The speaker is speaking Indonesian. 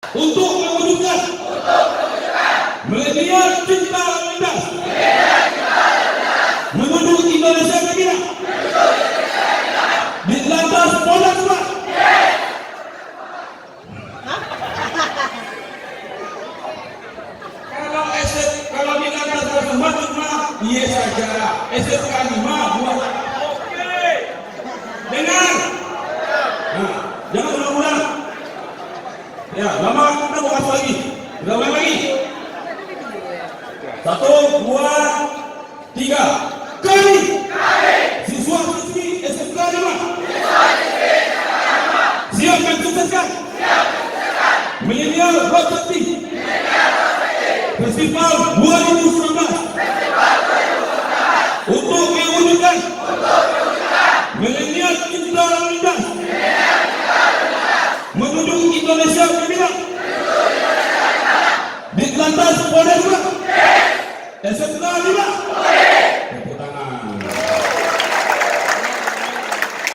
untuk mewujudkan milenial cinta lintas menuju Indonesia Merdeka di lantas Polda Sumatera. Kalau di lantas Polda Sumatera, iya saja. SMK 5 buat. Oke. Dengar. Nah, jangan ulang-ulang. Ya, lama kita buka lagi. Kita ulang lagi. 1, 2, 3. Kali. Siswa siswi SMK 5. Siap dan sukseskan. Milenial Road Safety. Festival 2019. Untuk mewujudkan milenial cinta lintas menuju Indonesia Merdeka di lantas Polda Sumatera SMK 5.